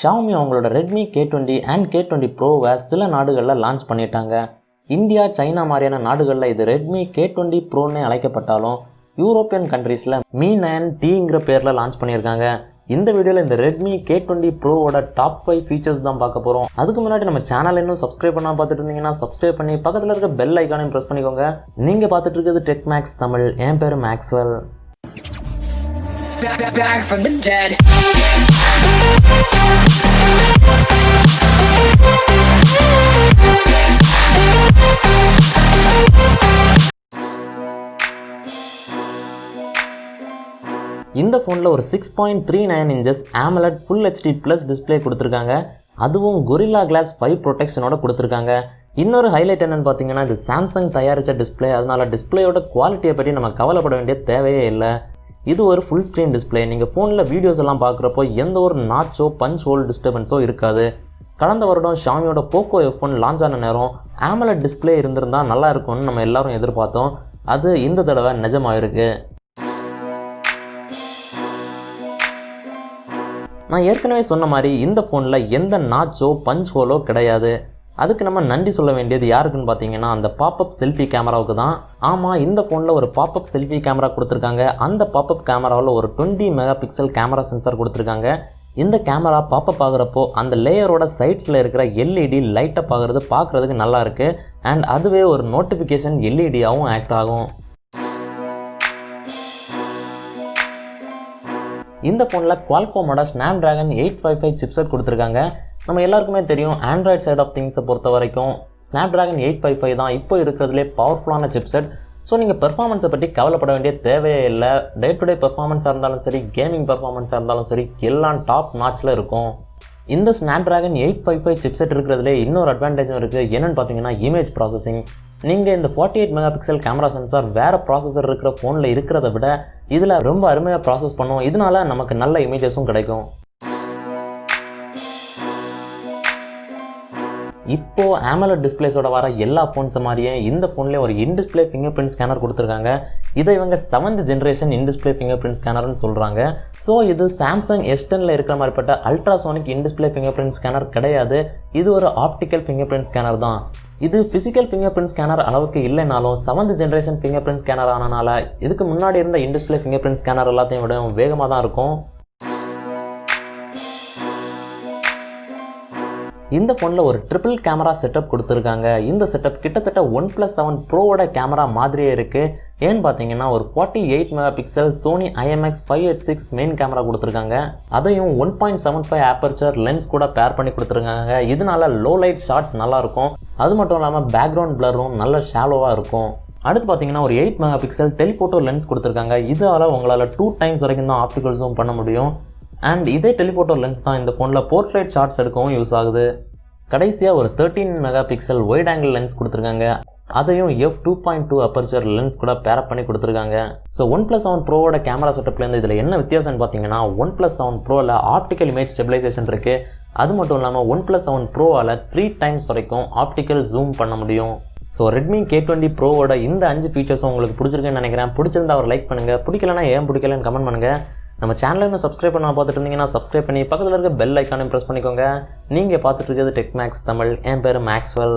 Xiaomi அவங்களோட Redmi K20 and K20 PROவை சில நாடுகளில் லான்ச் பண்ணிட்டாங்க. இந்தியா, சைனா மாதிரியான நாடுகளில் இது Redmi K20 PROன்னு அழைக்கப்பட்டாலும் யூரோப்பியன் கண்ட்ரீஸில் Mi 9Tங்கிற பேரில் லான்ச் பண்ணியிருக்காங்க. இந்த வீடியோவில் இந்த Redmi K20 PROவோட டாப் 5 ஃபீச்சர்ஸ் தான் பார்க்க போகிறோம். அதுக்கு முன்னாடி நம்ம சேனல் இன்னும் சப்ஸ்கிரைப் பண்ணால் பார்த்துட்டு இருந்தீங்கன்னா சப்ஸ்கிரைப் பண்ணி பக்கத்தில் இருக்க பெல் ஐக்கானையும் ப்ரெஸ் பண்ணிக்கோங்க. நீங்கள் பார்த்துட்டு இருக்கிறது டெக்மேக்ஸ் தமிழ். என் பேர் Maxwell. Back from the dead. இந்த ஃபோனில் ஒரு 6.39 inches AMOLED Full HD Plus display கொடுத்துருக்காங்க. அதுவும் Gorilla Glass 5 ப்ரொடெக்ஷனோட கொடுத்துருக்காங்க. இன்னொரு ஹைலைட் என்னென்னு பார்த்தீங்கன்னா, இது சாம்சங் தயாரித்த டிஸ்பிளே. அதனால டிஸ்பிளேயோட குவாலிட்டியை பற்றி நம்ம கவலைப்பட வேண்டிய தேவையே இல்லை. இது ஒரு ஃபுல் ஸ்க்ரீன் டிஸ்பிளே. நீங்கள் ஃபோனில் வீடியோஸ் எல்லாம் பார்க்குறப்போ எந்த ஒரு நாச்சோ பஞ்ச் ஹோல் டிஸ்டர்பன்ஸோ இருக்காது. கடந்த வருடம் ஷாமியோட போக்கோ F1 லான்ச் ஆன நேரம் AMOLED டிஸ்பிளே இருந்திருந்தால் நல்லா இருக்கும்னு நம்ம எல்லாரும் எதிர்பார்த்தோம். அது இந்த தடவை நிஜமாயிருக்கு. நான் ஏற்கனவே சொன்ன மாதிரி இந்த ஃபோனில் எந்த நாச்சோ பஞ்ச் ஹோலோ கிடையாது. அதுக்கு நம்ம நன்றி சொல்ல வேண்டியது யாருக்குன்னு பார்த்தீங்கன்னா, அந்த பாப்அப் செல்ஃபி கேமராவுக்கு தான். ஆமாம், இந்த ஃபோனில் ஒரு பாப்அப் செல்ஃபி கேமரா கொடுத்துருக்காங்க. அந்த பாப்அப் கேமராவில் ஒரு 20 மெகாபிக்சல் கேமரா சென்சார் கொடுத்துருக்காங்க. இந்த கேமரா பாப்அப் ஆகிறப்போ அந்த லேயரோட சைட்ஸில் இருக்கிற LED லைட்டப் ஆகிறது பார்க்குறதுக்கு நல்லா இருக்குது. அண்ட் அதுவே ஒரு நோட்டிஃபிகேஷன் LEDயாகவும் ஆக்ட் ஆகும். இந்த ஃபோனில் குவால்காமோட Snapdragon 855 சிப்செட் கொடுத்துருக்காங்க. நம்ம எல்லாருக்குமே தெரியும், ஆண்ட்ராய்ட் சைட் ஆஃப் திங்ஸை பொறுத்த வரைக்கும் Snapdragon 855 தான் இப்போ இருக்கிறதுலே பவர்ஃபுல்லான சிப்செட். ஸோ நீங்கள் பெர்ஃபார்மன்ஸை பற்றி கவலைப்பட வேண்டிய தேவையே இல்லை. டே டு டே பெர்ஃபார்மன்ஸாக இருந்தாலும் சரி, கேமிங் பெர்ஃபார்மன்ஸாக இருந்தாலும் சரி, எல்லாம் டாப் நாட்சில் இருக்கும். இந்த Snapdragon 855 சிப்செட் இருக்கிறதுலே இன்னொரு அட்வான்டேஜும் இருக்குது. என்னென்னு பார்த்தீங்கன்னா, இமேஜ் ப்ராசஸிங். நீங்கள் இந்த 48 மெகாபிக்சல் கேமரா சென்சார் வேறு ப்ராசஸர் இருக்கிற ஃபோனில் இருக்கிறத விட இதில் ரொம்ப அருமையாக ப்ராசஸ் பண்ணும். இதனால நமக்கு நல்ல இமேஜஸும் கிடைக்கும். இப்போது AMOLED டிஸ்பிளேஸோட வர எல்லா ஃபோன்ஸை மாதிரியே இந்த ஃபோன்லேயே ஒரு இன்டிஸ்பிளே ஃபிங்கர் பிரிண்ட் ஸ்கேனர் கொடுத்துருக்காங்க. இதை இவங்க 7th generation in display fingerprint ஸ்கேனர்னு சொல்கிறாங்க. ஸோ இது சாம்சங் S10ல் இருக்கிற மாதிரிப்பட்ட ultrasonic in display fingerprint scanner கிடையாது. இது ஒரு ஆப்டிக்கல் ஃபிங்கர் பிரிண்ட் ஸ்கேனர் தான். இது ஃபிசிக்கல் ஃபிங்கர் பிரிண்ட் ஸ்கேனர் அளவுக்கு இல்லைனாலும் 7th generation fingerprint scanner ஆனனால இதுக்கு முன்னாடி இருந்த இன்டிஸ்பிளே ஃபிங்கர் பிரிண்ட் ஸ்கேனர் எல்லாத்தையும் விட வேகமாக தான் இருக்கும். இந்த ஃபோனில் ஒரு ட்ரிபிள் கேமரா செட்டப் கொடுத்துருக்காங்க. இந்த செட்டப் கிட்டத்தட்ட OnePlus 7 ப்ரோவோட கேமரா மாதிரியே இருக்குது. ஏன்னு பார்த்தீங்கன்னா, ஒரு 48 megapixel Sony IMX 586 main camera கொடுத்துருக்காங்க. அதையும் 1.75 ஆப்பர்ச்சர் லென்ஸ் கூட பேர் பண்ணி கொடுத்துருக்காங்க. இதனால லோ லைட் ஷாட்ஸ் நல்லாயிருக்கும். அது மட்டும் இல்லாமல் பேக்ரவுண்ட் பிளரும் நல்ல ஷாலோவாக இருக்கும். அடுத்து பார்த்தீங்கன்னா, ஒரு 8 மெகாபிக்சல் டெலிஃபோட்டோ லென்ஸ் கொடுத்துருக்காங்க. இதால் உங்களால் 2 times வரைக்கும் தான் ஆப்டிக்கல் ஜூம் பண்ண முடியும். அண்ட் இதே டெலிஃபோட்டோ லென்ஸ் தான் இந்த ஃபோனில் போர்ட்ரேட் ஷாட்ஸ் எடுக்கவும் யூஸ் ஆகுது. கடைசியாக ஒரு 13 மெகாபிக்சல் ஒயிட் ஆங்கிள் லென்ஸ் கொடுத்துருக்காங்க. அதையும் f2.2 அப்பர்ச்சர் லென்ஸ் கூட பேரப் பண்ணி கொடுத்துருக்காங்க. ஸோ OnePlus 7 ப்ரோவோட கேமரா செட்டப்லேருந்து இதில் என்ன வித்தியாசம்னு பார்த்தீங்கன்னா, OnePlus 7 ப்ரோவில் ஆப்டிக்கல் இமேஜ் ஸ்டெபிலைசேஷன் இருக்குது. அது மட்டும் இல்லாமல் OnePlus 7 ப்ரோவால் 3 times வரைக்கும் ஆப்டிக்கல் ஜூம் பண்ண முடியும். ஸோ Redmi K20 ப்ரோவோட இந்த 5 ஃபீச்சர்ஸும் உங்களுக்கு பிடிச்சிருக்குன்னு நினைக்கிறேன். பிடிச்சிருந்தா ஒரு லைக் பண்ணுங்கள். பிடிக்கலன்னா ஏன் பிடிக்கலன்னு கமெண்ட் பண்ணுங்கள். நம்ம சேனலை இன்னும் சப்ஸ்கிரைப் பண்ண பார்த்துட்டு இருந்தீங்கன்னா சப்ஸ்கிரைப் பண்ணி பக்கத்தில் இருக்க பெல் ஐக்கானையும் ப்ரெஸ் பண்ணிக்கோங்க. நீங்கள் பார்த்துட்டு இருக்கிறது டெக்மேக்ஸ் தமிழ். என் பேர் மேக்ஸ்வெல்.